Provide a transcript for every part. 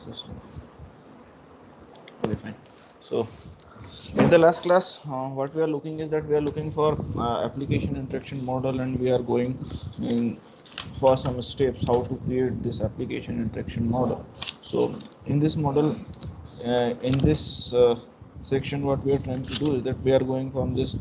system. Okay, fine. So in the last class, what we are looking is that we are looking for application interaction model, and we are going in for some steps how to create this application interaction model. So in this model, in this section, what we are trying to do is that we are going from this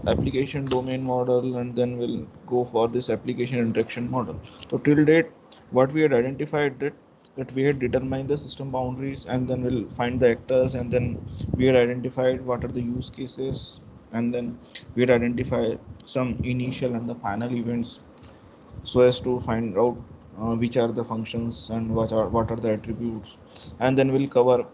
application domain model, and then we'll go for this application interaction model. So till date, what we had identified that we had determined the system boundaries, and then we'll find the actors, and then we had identified what are the use cases, and then we had identified some initial and the final events so as to find out which are the functions and what are the attributes, and then we'll cover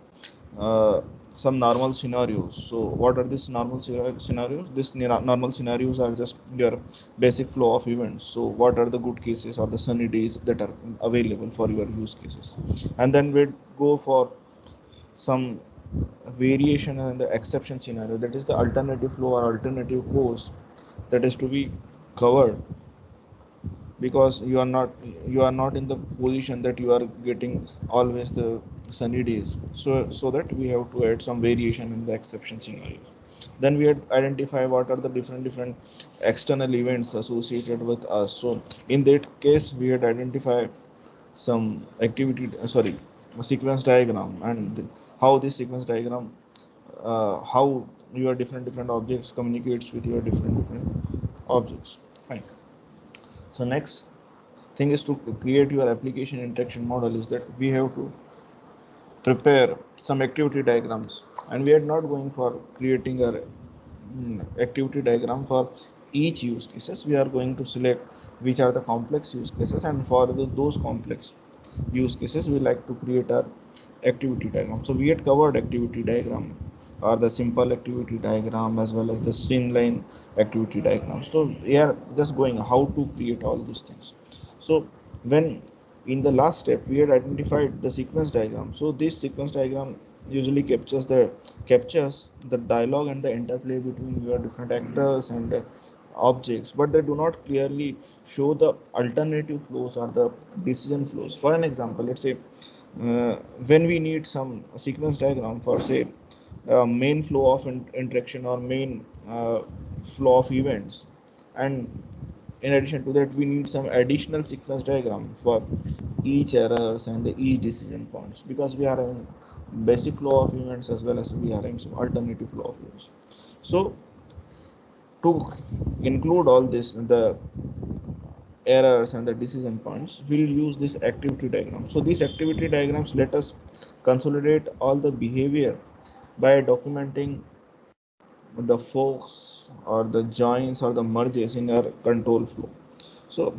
uh, some normal scenarios. So what are these normal scenarios? These normal scenarios are just your basic flow of events. So what are the good cases or the sunny days that are available for your use cases, and then we'd go for some variation and the exception scenario, that is the alternative flow or alternative course that is to be covered, because you are not in the position that you are getting always the sunny days. So that we have to add some variation in the exception scenarios. Then we had identify what are the different external events associated with us. So in that case, we had identified some activity sorry a sequence diagram, and how this sequence diagram, how your different objects communicates with your different objects. Fine. So next thing is to create your application interaction model is that we have to prepare some activity diagrams, and we are not going for creating a activity diagram for each use cases. We are going to select which are the complex use cases, and for those complex use cases we like to create our activity diagram. So we had covered activity diagram or the simple activity diagram as well as the streamline activity diagram. So we are just going how to create all these things. So when in the last step we had identified the sequence diagram. So this sequence diagram usually captures the dialogue and the interplay between your different actors and objects, but they do not clearly show the alternative flows or the decision flows. For an example, let's say when we need some sequence diagram for say main flow of interaction or main flow of events, and in addition to that we need some additional sequence diagram for each errors and the each decision points, because we are having basic flow of events as well as we are having some alternative flow of events. So to include all this, the errors and the decision points, we'll use this activity diagram. So these activity diagrams let us consolidate all the behavior by documenting the forks or the joins or the merges in our control flow. So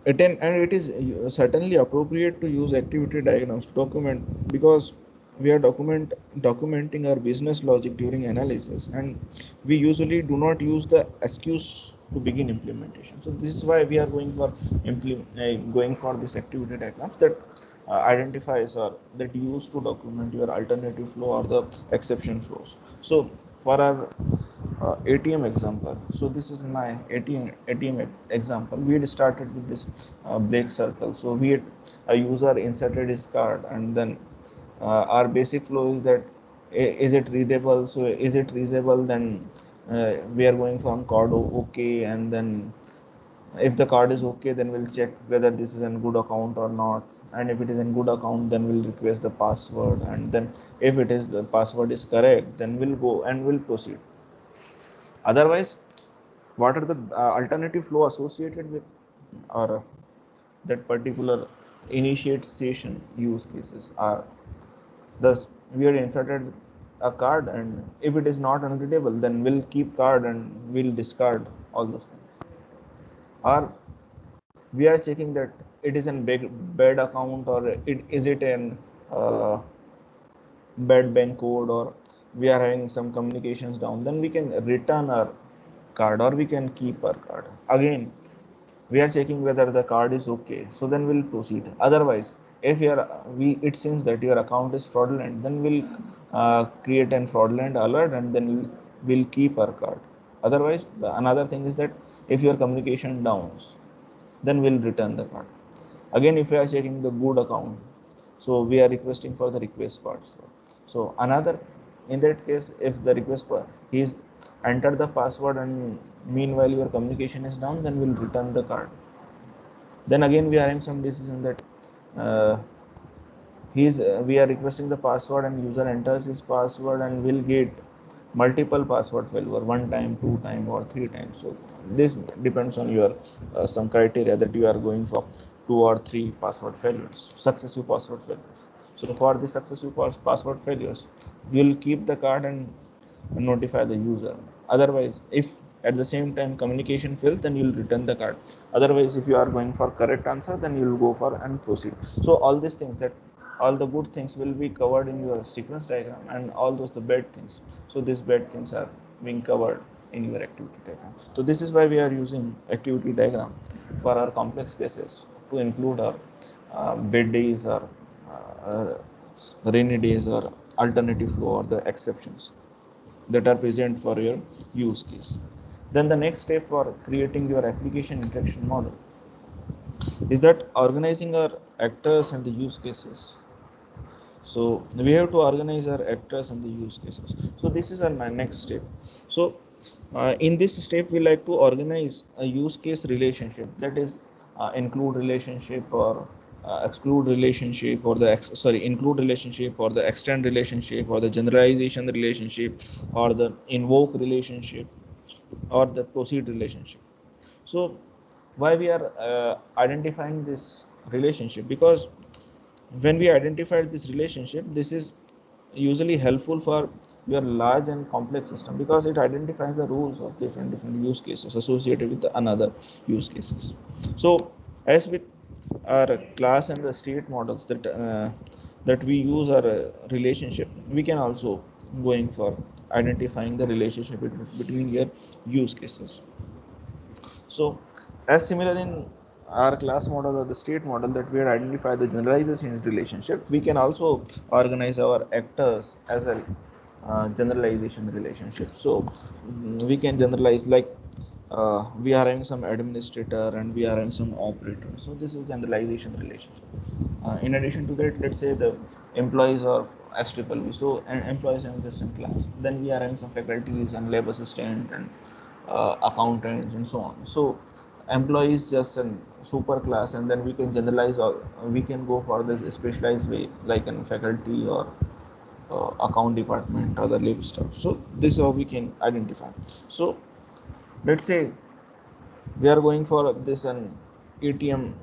it is certainly appropriate to use activity diagrams to document, because we are documenting our business logic during analysis, and we usually do not use the excuse to begin implementation. So this is why we are going for this activity diagrams that identifies or that use to document your alternative flow or the exception flows. So for our ATM example. So this is my ATM example. We had started with this Blake circle. So we had a user inserted his card, and then our basic flow is that is it readable? So is it readable? Then we are going from card okay, and then if the card is okay, then we'll check whether this is a good account or not. And if it is a good account, then we'll request the password, and then if it is the password is correct, then we'll go and we'll proceed. Otherwise, what are the alternative flow associated with or that particular initiation use cases are thus we are inserted a card, and if it is not unreadable, then we'll keep card and we'll discard all those things. Or we are checking that it is a bad account, or is it an uh, bad bank code, or we are having some communications down, then we can return our card or we can keep our card. Again, we are checking whether the card is okay, so then we'll proceed. Otherwise, if it seems that your account is fraudulent, then we'll create an fraudulent alert, and then we'll keep our card. Otherwise, another thing is that if your communication downs, then we'll return the card. Again, if we are checking the good account, so we are requesting for the request part. So another, in that case, if the request part is entered the password and meanwhile your communication is down, then we'll return the card. Then again we are having some decision that uh, we are requesting the password and user enters his password and will get multiple password failure, one time, two time, or three times. So this depends on your some criteria that you are going for, two or three password failures, successive password failures. So for the successive password failures, you will keep the card and notify the user. Otherwise, if at the same time communication fails, then you'll return the card. Otherwise, if you are going for correct answer, then you'll go for and proceed. So all these things, that all the good things will be covered in your sequence diagram, and all those the bad things, so these bad things are being covered in your activity diagram. So this is why we are using activity diagram for our complex cases, to include our bad days, or rainy days, or alternative flow, or the exceptions that are present for your use case. Then the next step for creating your application interaction model is that organizing our actors and the use cases. So we have to organize our actors and the use cases. So this is our next step. So in this step, we like to organize a use case relationship, that is include relationship, or exclude relationship, or the include relationship, or the extend relationship, or the generalization relationship, or the invoke relationship, or the proceed relationship. So why we are identifying this relationship? Because when we identify this relationship, this is usually helpful for your large and complex system, because it identifies the rules of different use cases associated with the another use cases. So as with our class and the state models that we use our relationship, we can also going for identifying the relationship between your use cases. So as similar in our class model or the state model, that we had identified the generalization relationship, we can also organize our actors as a generalization relationship. So we can generalize, like we are having some administrator and we are having some operator. So this is generalization relationship. In addition to that, let's say the employees are SVV. So employees are just in class. Then we are having some faculties and lab assistant and accountants and so on. So employees just a super class, and then we can generalize, or we can go for this specialized way, like in faculty or account department, other lab stuff. So this is how we can identify. So let's say we are going for this an ATM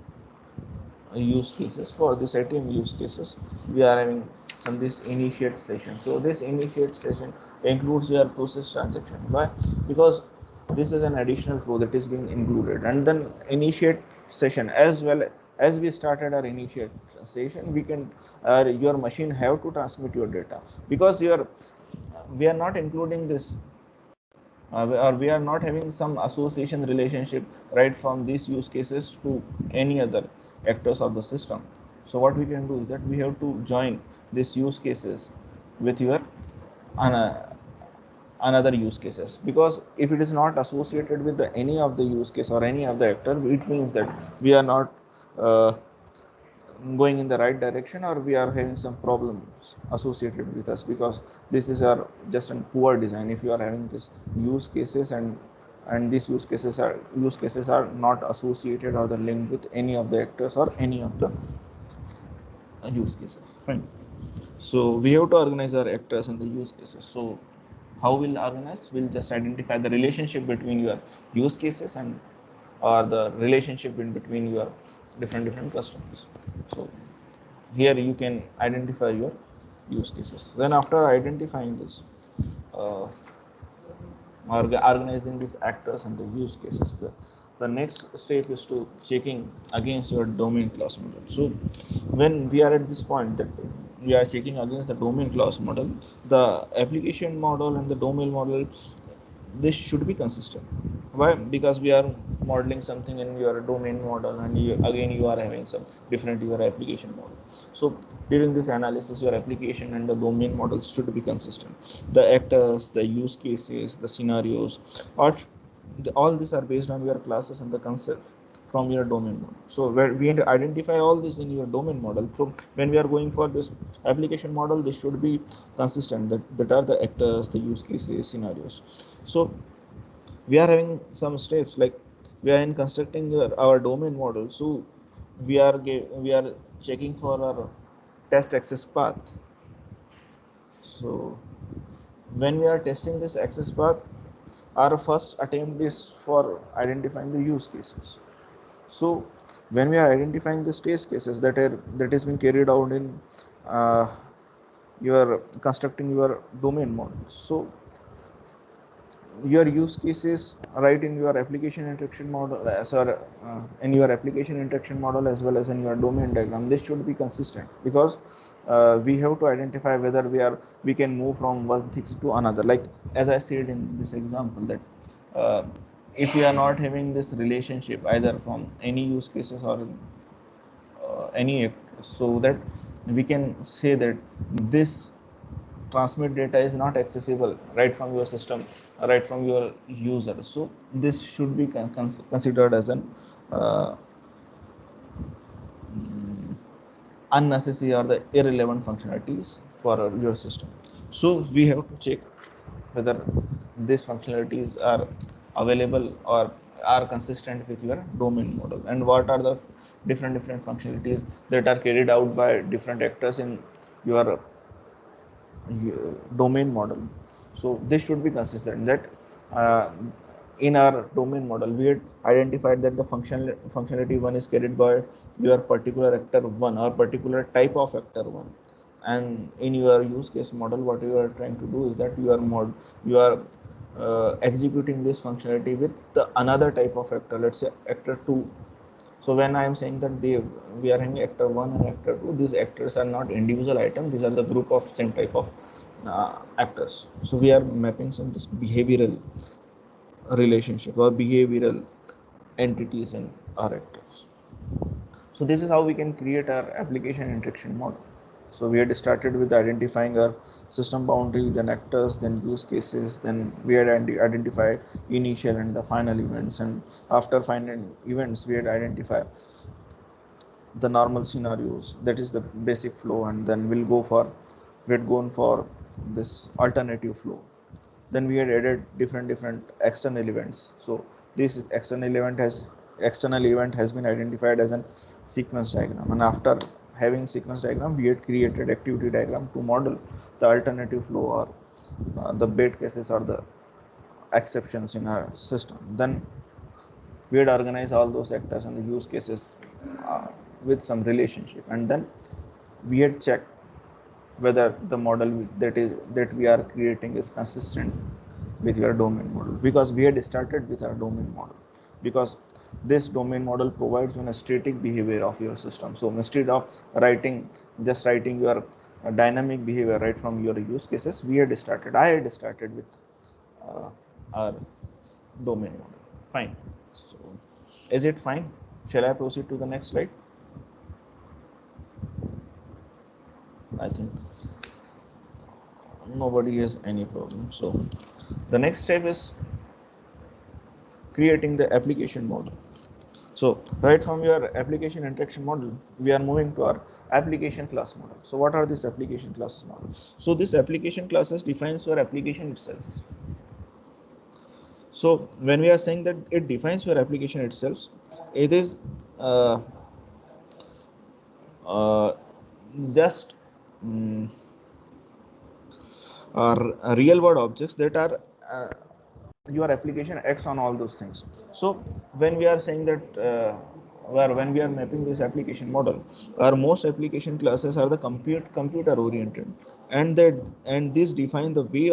use cases. For this ATM use cases, we are having some this initiate session. So this initiate session includes your process transaction. Why? Because this is an additional flow that is being included. And then initiate session, as well as we started our initiate session, we can your machine have to transmit your data, because we are not including this or we are not having some association relationship right from these use cases to any other actors of the system. So what we can do is that we have to join these use cases with your another use cases, because if it is not associated with any of the use case or any of the actor, it means that we are not uh, going in the right direction, or we are having some problems associated with us, because this is our just a poor design. If you are having this use cases, and these use cases are not associated or the linked with any of the actors or any of the use cases. Fine. So we have to organize our actors and the use cases. So how we'll organize? We'll just identify the relationship between your use cases and or the relationship in between your different customers. So here you can identify your use cases. Then after identifying this, uh, organizing these actors and the use cases, the next step is to checking against your domain class model. So when we are at this point that we are checking against the domain class model, the application model and the domain model, this should be consistent. Why? Because we are modeling something in your domain model, and you are having some different your application model. So during this analysis, your application and the domain models should be consistent. The actors, the use cases, the scenarios, or all these are based on your classes and the concept from your domain model. So where we identify all this in your domain model. So when we are going for this application model, this should be consistent, that are the actors, the use cases, scenarios. So we are having some steps, like we are in constructing our domain model. So we are checking for our test access path. So when we are testing this access path, our first attempt is for identifying the use cases. So when we are identifying the test cases that has been carried out in uh, your constructing your domain model. So your use cases right in your application interaction model in your application interaction model as well as in your domain diagram, this should be consistent, because we have to identify whether we can move from one thing to another. Like as I said in this example, that uh, if we are not having this relationship either from any use cases or any, so that we can say that this transmit data is not accessible right from your system, right from your user. So this should be considered as an uh, unnecessary or the irrelevant functionalities for your system. So we have to check whether these functionalities are available or are consistent with your domain model, and what are the different functionalities that are carried out by different actors in your domain model. So this should be consistent, that uh, in our domain model we had identified that the functionality one is carried by your particular actor one or particular type of actor one, and in your use case model what you are trying to do is that you are executing this functionality with the another type of actor, let's say actor 2. So when I am saying that we are having actor 1 and actor 2, these actors are not individual items, these are the group of same type of actors. So we are mapping some this behavioral relationship or behavioral entities in our actors. So this is how we can create our application interaction model. So we had started with identifying our system boundary, then actors, then use cases, then we had identify initial and the final events, and after final events we had identify the normal scenarios, that is the basic flow, and then we had gone for this alternative flow. Then we had added different external events. So this external event has been identified as a sequence diagram, and after having sequence diagram we had created activity diagram to model the alternative flow or the bad cases or the exceptions in our system. Then we had organized all those actors and the use cases uh, with some relationship, and then we had checked whether the model that we are creating is consistent with your domain model, because we had started with our domain model, because this domain model provides you a static behavior of your system. So instead of writing your dynamic behavior right from your use cases, I had started with uh, our domain model. Fine. So is it fine? Shall I proceed to the next slide? I think nobody has any problem. So the next step is creating the application model. So right from your application interaction model, we are moving to our application class model. So what are these application classes model? So this application classes defines your application itself. So when we are saying that it defines your application itself, it is uh, uh, just um, real world objects that are your application acts on all those things. So when we are saying that when we are mapping this application model, our most application classes are the computer oriented, and this define the way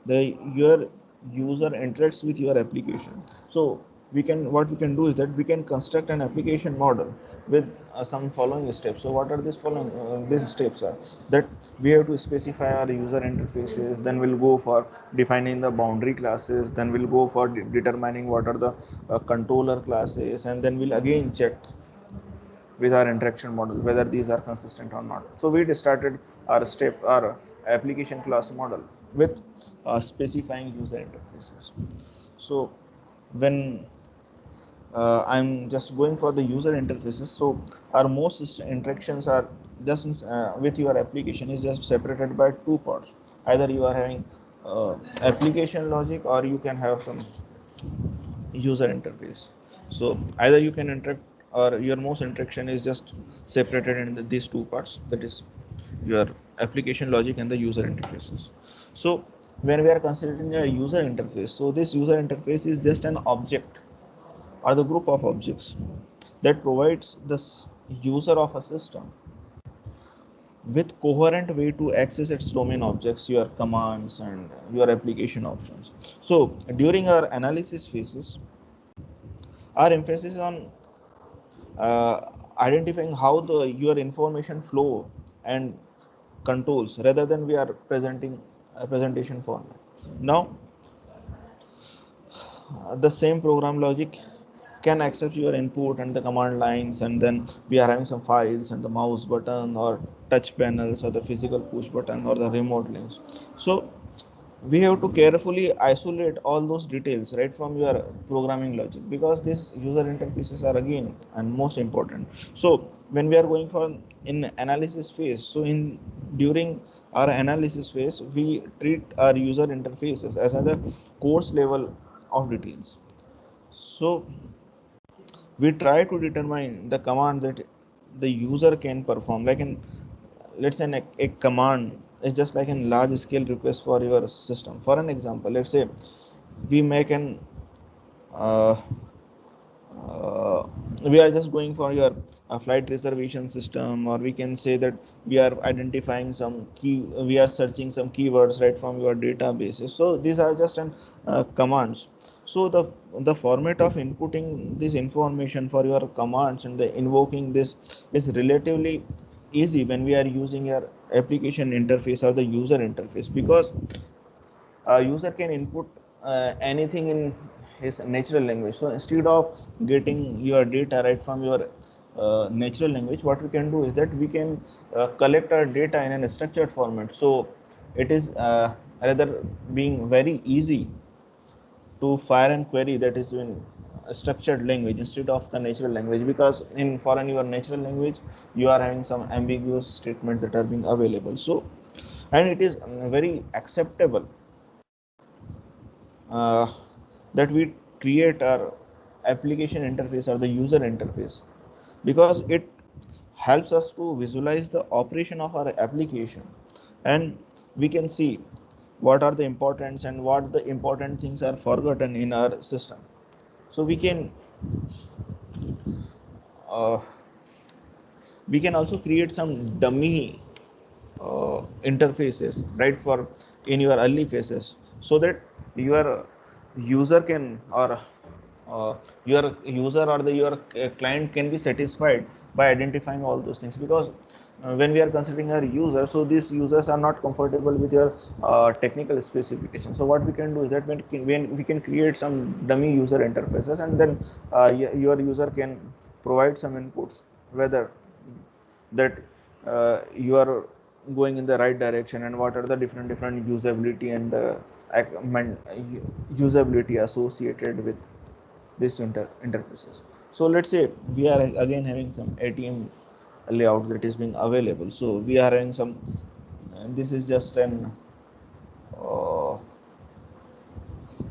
the your user interacts with your application. So what we can do is that we can construct an application model with some following steps. So what are these steps are that we have to specify our user interfaces, then we'll go for defining the boundary classes, then we'll go for determining what are the controller classes, and then we'll again check with our interaction model whether these are consistent or not. So we started our application class model with specifying user interfaces. So when I'm just going for the user interfaces. So our most interactions are just with your application is just separated by two parts. Either you are having application logic, or you can have some user interface. So either you can interact, or your most interaction is just separated in these two parts, that is your application logic and the user interfaces. So when we are considering a user interface, so this user interface is just an object or the group of objects that provides the user of a system with coherent way to access its domain objects, your commands and your application options. So during our analysis phases, our emphasis on identifying how the your information flow and controls, rather than we are presenting a presentation format. Now the same program logic can accept your input and the command lines, and then we are having some files and the mouse button or touch panels or the physical push button or the remote links. So we have to carefully isolate all those details right from your programming logic, because these user interfaces are again and most important. So when we are going for in analysis phase, so in during our analysis phase, we treat our user interfaces as a course level of details. So we try to determine the command that the user can perform, like in, let's say a command is just like a large scale request for your system. For an example, let's say we make an uh, uh, we are just going for your flight reservation system, or we can say that we are identifying some key, we are searching some keywords right from your databases. So these are just an commands. So the format of inputting this information for your commands and the invoking this is relatively easy when we are using your application interface or the user interface, because a user can input anything in his natural language. So instead of getting your data right from your natural language, what we can do is that we can collect our data in a structured format. So it is rather being very easy to fire and query that is in a structured language instead of the natural language, because in foreign your natural language you are having some ambiguous statements that are being available. So and it is very acceptable uh, that we create our application interface or the user interface, because it helps us to visualize the operation of our application, and we can see what are the importance and what the important things are forgotten in our system. So uh, we can also create some dummy interfaces right for in your early phases, so that your user can, or your user or your client can be satisfied by identifying all those things. Because when we are considering our user, so these users are not comfortable with your technical specification. So what we can do is that when we can create some dummy user interfaces, and then your user can provide some inputs, whether that you are going in the right direction, and what are the different usability and the usability associated with this interfaces. So let's say we are again having some ATM layout that is being available. So we are having some this is just an uh,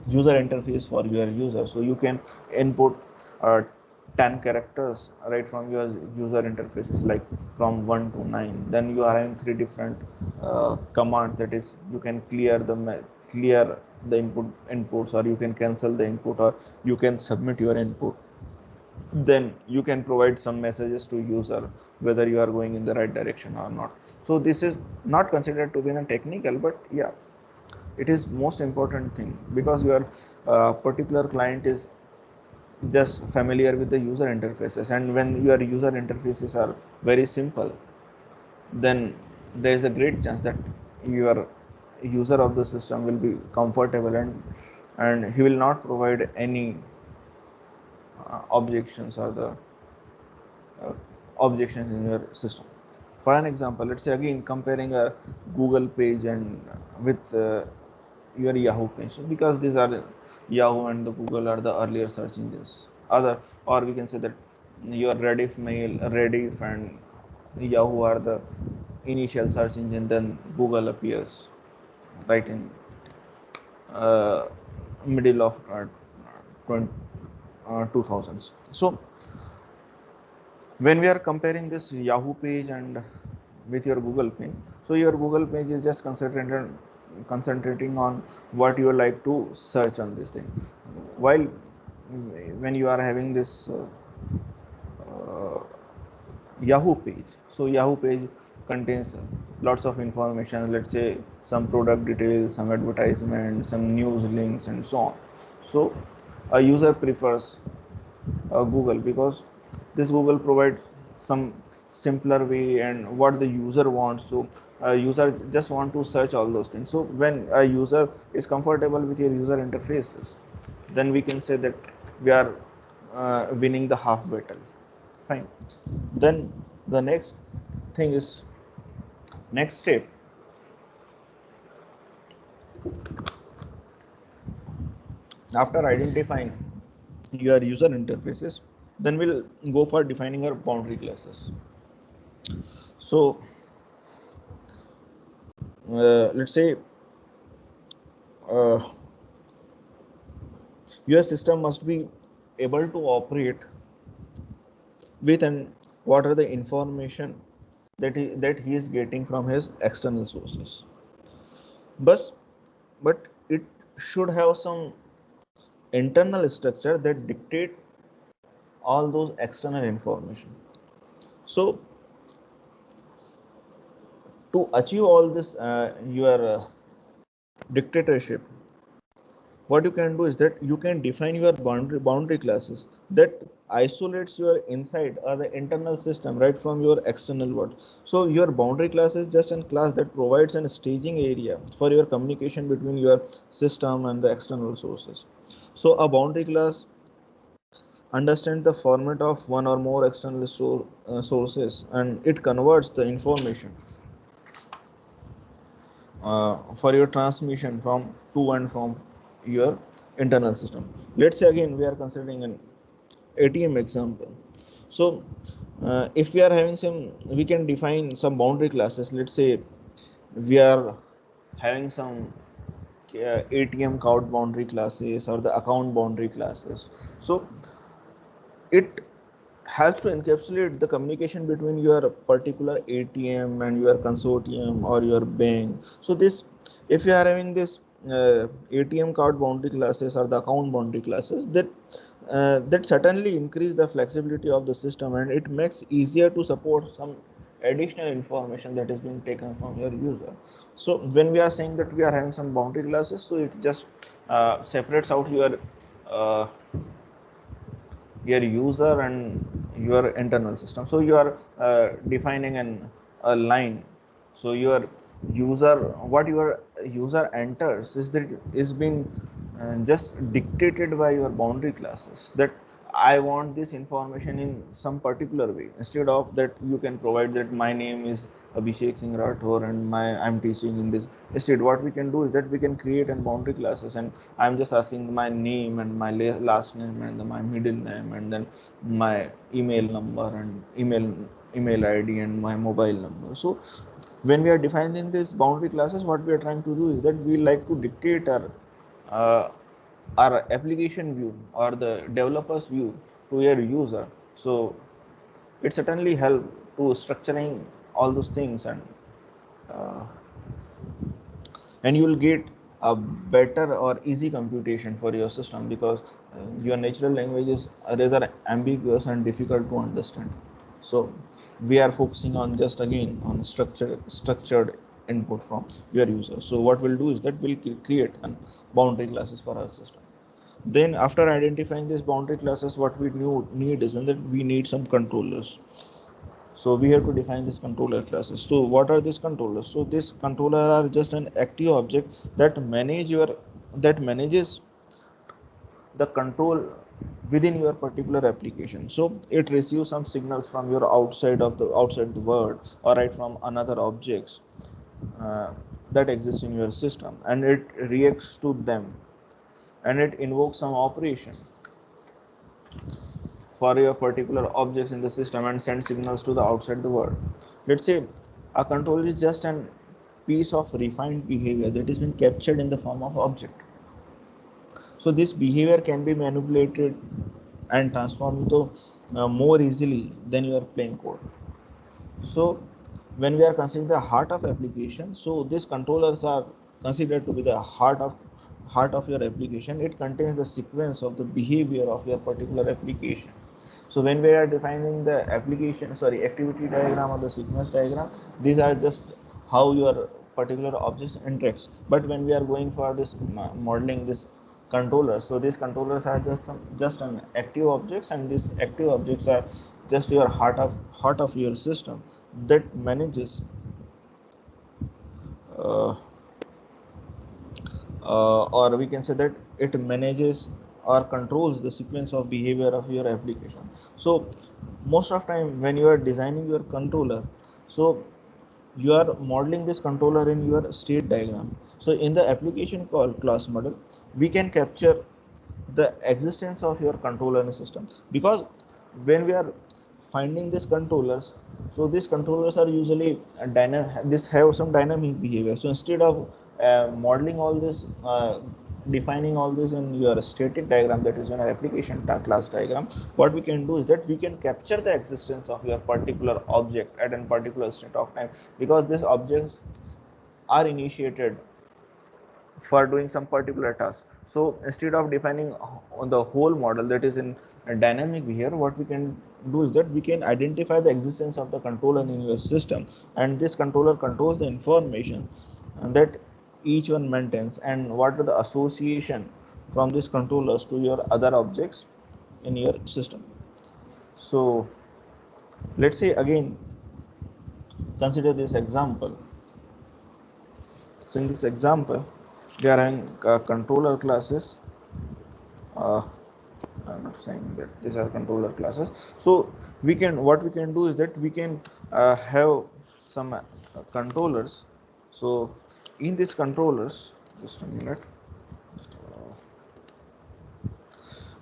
user interface for your user. So you can input uh, 10 characters right from your user interfaces, like from 1 to 9. Then you are having three different commands, that is you can clear the inputs, or you can cancel the input, or you can submit your input. Then you can provide some messages to user whether you are going in the right direction or not. So this is not considered to be a technical, but yeah, it is most important thing, because your particular client is just familiar with the user interfaces, and when your user interfaces are very simple, then there is a great chance that your user of the system will be comfortable, and he will not provide any objections or the uh, objections in your system. For an example, let's say again comparing a Google page and with your Yahoo page, because these are Yahoo and the Google are the earlier search engines other, or we can say that your Rediff mail, Rediff and Yahoo are the initial search engine, then Google appears right in uh, middle of 2000s. So when we are comparing this Yahoo page and with your Google page, so your Google page is just concentrating on what you like to search on this thing, while when you are having this Yahoo page, so Yahoo page contains lots of information, let's say some product details, some advertisement, some news links and so on. So a user prefers Google because this Google provides some simpler way and what the user wants. So a user just want to search all those things. So when a user is comfortable with your user interfaces, then we can say that we are winning the half battle. Fine. Then the next thing is, next step, after identifying your user interfaces, then we'll go for defining our boundary classes. So let's say uh, your system must be able to operate with and what are the information that he is getting from his external sources. But it should have some internal structure that dictate all those external information. So to achieve all this your dictatorship, what you can do is that you can define your boundary classes that isolates your inside or the internal system right from your external world. So your boundary class is just a class that provides a staging area for your communication between your system and the external sources. So a boundary class understands the format of one or more external sources, and it converts the information for your transmission from to and from your internal system. Let's say again we are considering an ATM example. So if we are having some, we can define some boundary classes. Let's say we are having some ATM card boundary classes or the account boundary classes. So it helps to encapsulate the communication between your particular ATM and your consortium or your bank. So this, if you are having this ATM card boundary classes or the account boundary classes, that certainly increase the flexibility of the system, and it makes easier to support some additional information that is being taken from your user. So when we are saying that we are having some boundary classes, so it just separates out uh, your user and your internal system. So you are defining a line. So your user, what your user enters is that is being just dictated by your boundary classes, that I want this information in some particular way. Instead of that, you can provide that my name is Abhishek Singh Rathore and I'm teaching in this. Instead, what we can do is that we can create an boundary classes, and I'm just asking my name and my last name and my middle name and then my email number and email ID and my mobile number. So when we are defining these boundary classes, what we are trying to do is that we like to dictate uh, our application view or the developer's view to your user. So it certainly help to structuring all those things, uh, and you will get a better or easy computation for your system, because your natural language is rather ambiguous and difficult to understand. So we are focusing on just again on structured input from your user. So what we'll do is that we'll create an boundary classes for our system. Then after identifying these boundary classes, what we need is that we need some controllers. So we have to define these controller classes. So what are these controllers? So this controller are just an active object that manages the control within your particular application. So it receives some signals from your outside the world, or right from another objects uh, that exist in your system, and it reacts to them, and it invokes some operation. for your particular objects in the system and send signals to the outside the world. Let's say a controller is just an piece of refined behavior that has been captured in the form of object. So this behavior can be manipulated and transformed into more easily than your plain code. So when we are considering the heart of application, so these controllers are considered to be the heart of your application. It contains the sequence of the behavior of your particular application. So when we are defining the activity diagram or the sequence diagram, these are just how your particular objects interacts. But when we are going for this modeling this controller, so these controllers are just an active objects, and these active objects are just your heart of your system that manages uh, or we can say that it manages or controls the sequence of behavior of your application. So most of time when you are designing your controller, so you are modeling this controller in your state diagram. So in the application called class model, we can capture the existence of your controller in the system, because when we are finding these controllers, so these controllers are usually dynamic, this have some dynamic behavior. So instead of modeling all this, defining all this in your static diagram, that is in our application class diagram, what we can do is that we can capture the existence of your particular object at a particular state of time, because these objects are initiated for doing some particular task. So instead of defining on the whole model that is in a dynamic behavior, what we can do is that we can identify the existence of the controller in your system, and this controller controls the information that each one maintains, and what are the association from these controllers to your other objects in your system. So let's say again, consider this example. So in this example, we are having controller classes. I'm not saying that these are controller classes. So what we can do is that we can have some controllers. So in these controllers, just a minute,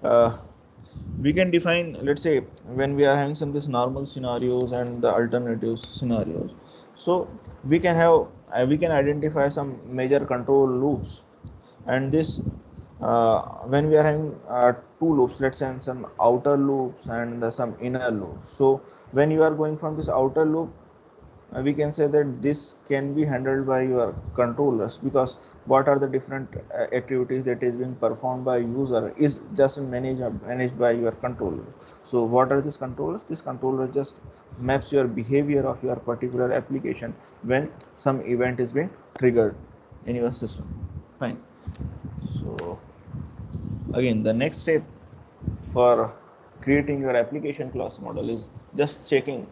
uh, we can define, let's say when we are having some this normal scenarios and the alternative scenarios. So we can identify some major control loops, and this when we are having two loops, let's say some outer loops and some inner loops. So when you are going from this outer loop, we can say that this can be handled by your controllers, because what are the different activities that is being performed by user is just managed by your controller. So what are these controllers? This controller just maps your behavior of your particular application when some event is being triggered in your system. Fine. So again, the next step for creating your application class model is just checking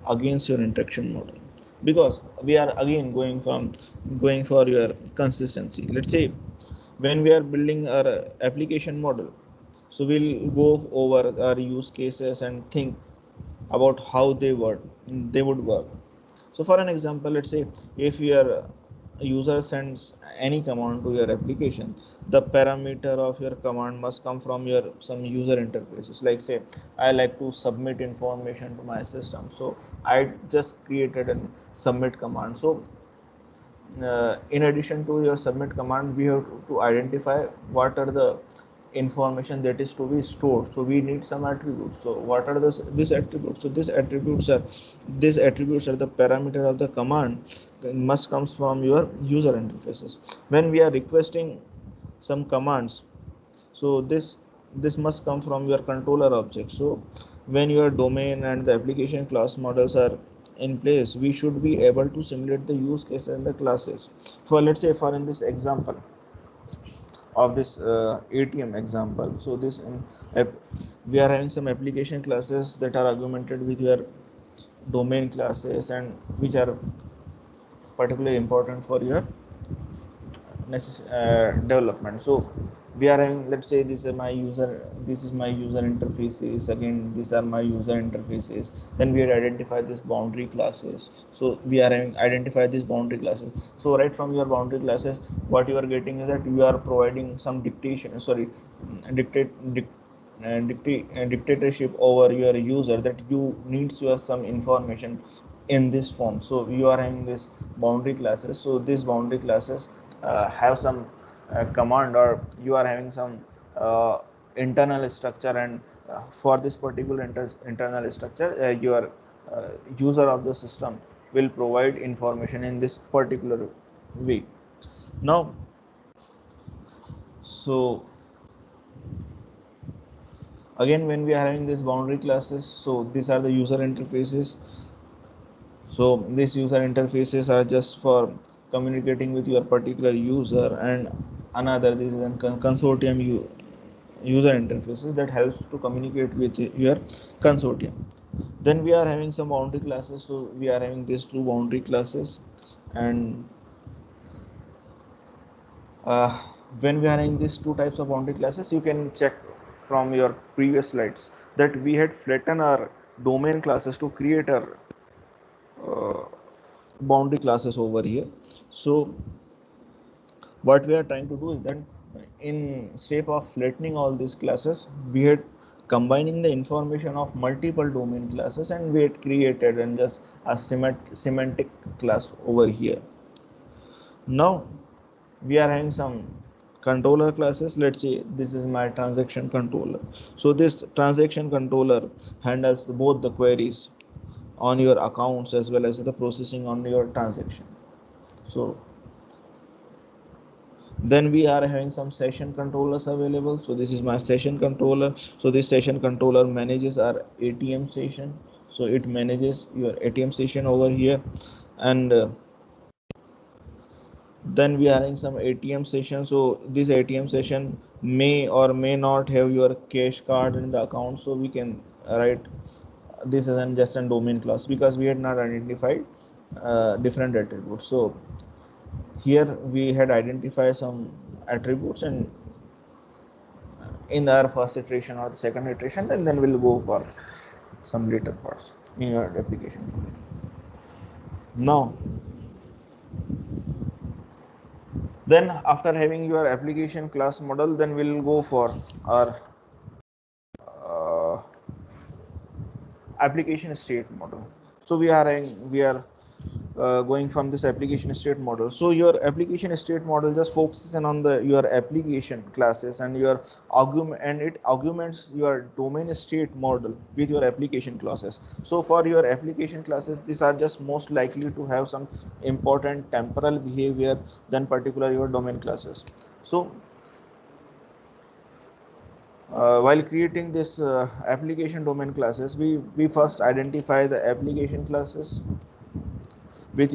against your interaction model, because we are again going for your consistency. Let's say when we are building our application model, so we'll go over our use cases and think about how they would work. So for an example, let's say if your user sends any command to your application, the parameter of your command must come from your some user interfaces. Like say I like to submit information to my system, so I just created a submit command. So in addition to your submit command, we have to identify what are the information that is to be stored. So we need some attributes. So what are these attributes? So these attributes are the parameter of the command, must comes from your user interfaces. When we are requesting some commands, so this must come from your controller object. So when your domain and the application class models are in place, we should be able to simulate the use case and the classes. For let's say for in this example of this ATM example, so we are having some application classes that are augmented with your domain classes, and which are particularly important for your development. So we are having, let's say this is my user interfaces, again these are my user interfaces. Then we identify this boundary classes. So we are having identify these boundary classes. So right from your boundary classes, what you are getting is that you are providing some dictation, dictate dictatorship over your user, that you needs your some information in this form. So you are having this boundary classes. So these boundary classes have some command, or you are having some internal structure, and for this particular internal structure, your user of the system will provide information in this particular way. Now, so again, when we are having these boundary classes, so these are the user interfaces. So these user interfaces are just for communicating with your particular user, and another, this is a consortium user interfaces that helps to communicate with your consortium. Then we are having some boundary classes. So we are having these two boundary classes, and uh, when we are having these two types of boundary classes, you can check from your previous slides that we had flattened our domain classes to create our uh, boundary classes over here. So what we are trying to do is that in step of flattening all these classes, we had combining the information of multiple domain classes, and we had created and just a semantic class over here. Now we are having some controller classes. Let's say this is my transaction controller. So this transaction controller handles both the queries on your accounts as well as the processing on your transaction. So then we are having some session controllers available. So this is my session controller. So this session controller manages our ATM session. So it manages your ATM session over here, and then we are having some ATM session. So this ATM session may or may not have your cash card in the account. So we can write this as just a domain class, because we had not identified different attributes. So here we had identified some attributes, and in our first iteration or the second iteration, and then we'll go for some later parts in your application. Now, then after having your application class model, then we'll go for our uh, application state model. So we are going from this application state model. So your application state model just focuses on the your application classes and your argument, and it augments your domain state model with your application classes. So for your application classes, these are just most likely to have some important temporal behavior than particular your domain classes. So while creating this application domain classes, we first identify the application classes with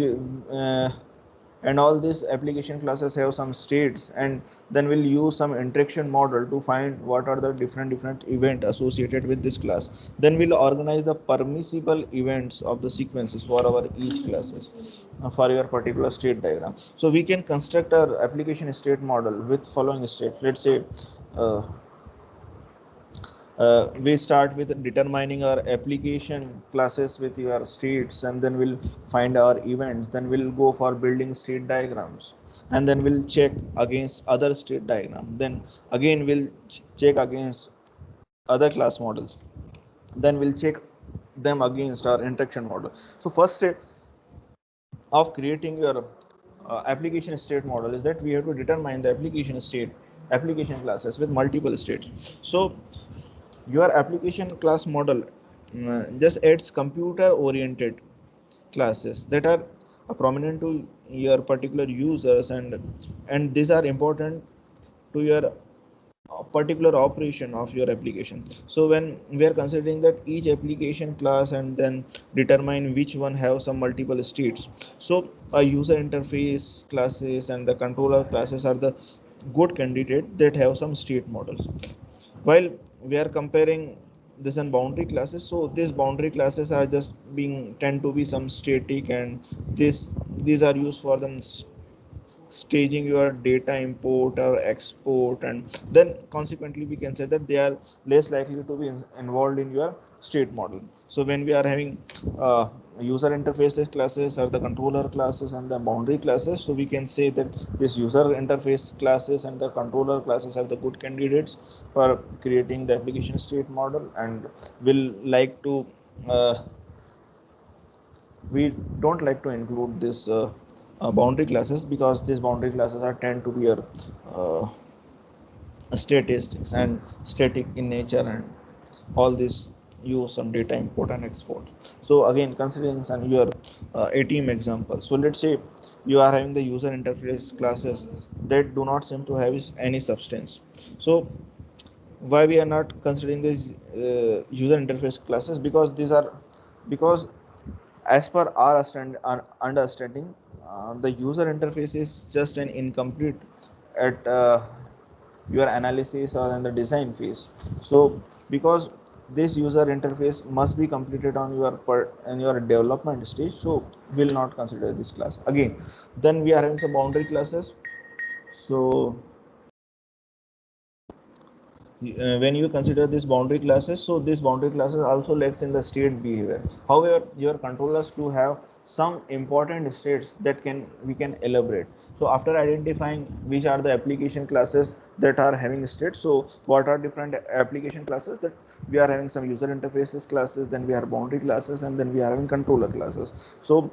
and all these application classes have some states, and then we'll use some interaction model to find what are the different event associated with this class. Then we'll organize the permissible events of the sequences for our each classes for your particular state diagram. So we can construct our application state model with following steps. Let's say uh, we start with determining our application classes with your states, and then we'll find our events. Then we'll go for building state diagrams, and then we'll check against other state diagram. Then again we'll check against other class models. Then we'll check them against our interaction model. So first step of creating your application state model is that we have to determine the application classes with multiple states. So your application class model just adds computer oriented classes that are prominent to your particular users, and these are important to your particular operation of your application. So when we are considering that each application class, and then determine which one have some multiple states, so a user interface classes and the controller classes are the good candidate that have some state models. While we are comparing this and boundary classes, so these boundary classes are just being tend to be some static, and these are used for them staging your data import or export, and then consequently we can say that they are less likely to be involved in your state model. So when we are having user interfaces classes are the controller classes and the boundary classes. So we can say that this user interface classes and the controller classes are the good candidates for creating the application state model, and will like to we don't like to include this boundary classes, because these boundary classes are tend to be uh, statistics and static in nature, and all this use some data import and export. So again, considering some your ATM example, so let's say you are having the user interface classes that do not seem to have any substance. So why we are not considering these user interface classes? Because these are, because as per our understanding, the user interface is just an incomplete at your analysis or in the design phase. So because this user interface must be completed on your in your development stage, so will not consider this class again. Then we are having some boundary classes. So when you consider these boundary classes, so these boundary classes also lacks in the state behavior. However, your controllers do have some important states that we can elaborate. So after identifying which are the application classes that are having states, so what are different application classes, that we are having some user interfaces classes, then we are boundary classes, and then we are having controller classes. So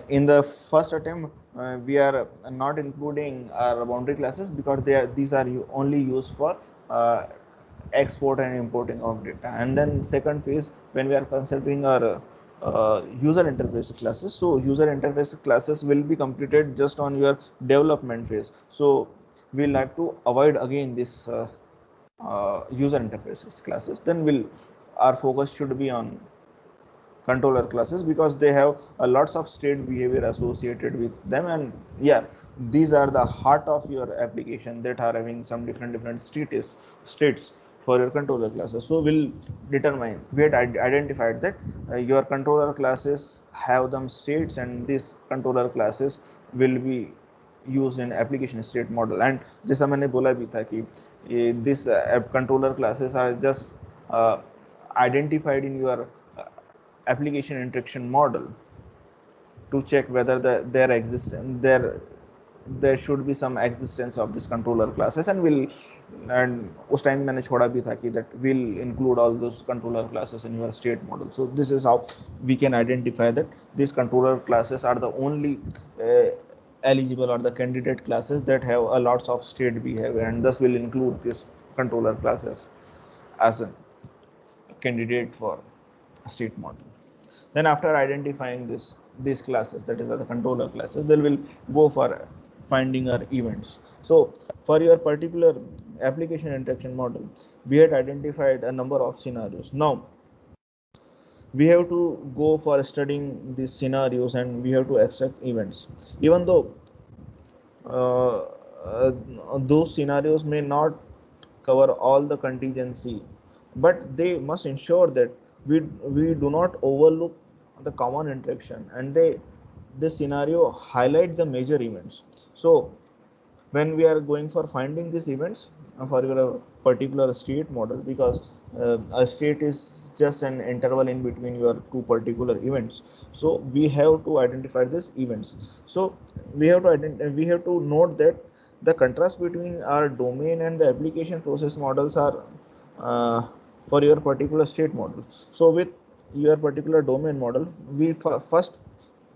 in the first attempt, we are not including our boundary classes, because these are only used for export and importing of data. And then second phase, when we are considering our user interface classes, so user interface classes will be completed just on your development phase. So we like to avoid again this user interfaces classes. Then our focus should be on controller classes, because they have a lots of state behavior associated with them, and yeah, these are the heart of your application that are having some different states for your controller classes. So we'll determine, we had identified that your controller classes have them states, and these controller classes will be used in application state model. And जैसा मैंने बोला भी था कि this controller classes are just identified in your application interaction model to check whether there should be some existence of this controller classes, and उस time मैंने छोड़ा भी था कि that will include all those controller classes in your state model. So this is how we can identify that these controller classes are the only eligible or the candidate classes that have a lots of state behavior, and thus will include these controller classes as a candidate for state model. Then after identifying these classes, that is the controller classes, they will go for finding our events. So for your particular application interaction model, we had identified a number of scenarios. Now we have to go for studying these scenarios, and we have to extract events, even though uh, uh, those scenarios may not cover all the contingency, but they must ensure that we do not overlook the common interaction, and this scenario highlight the major events. So when we are going for finding these events for your particular state model, because a state is just an interval in between your two particular events, so we have to identify these events. So we have to note that the contrast between our domain and the application process models are uh, for your particular state model. So with your particular domain model, first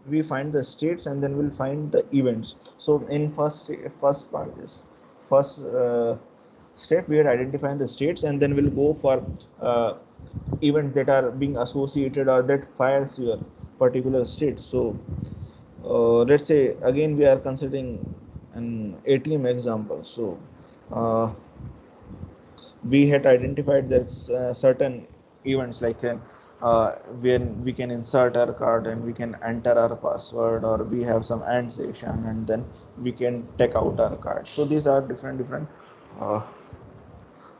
we find the states, and then we'll find the events. So in first part is first step, we are identifying the states, and then we'll go for events that are being associated or that fires your particular state. So let's say again we are considering an ATM example. So uh, we had identified that certain events like when we can insert our card and we can enter our password, or we have some end session and then we can take out our card. So these are different uh,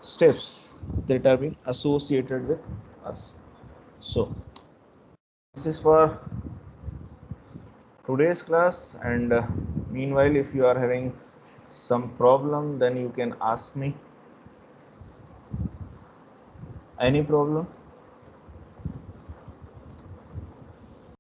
steps that are being associated with us. So this is for today's class, and meanwhile, if you are having some problem, then you can ask me. Any problem?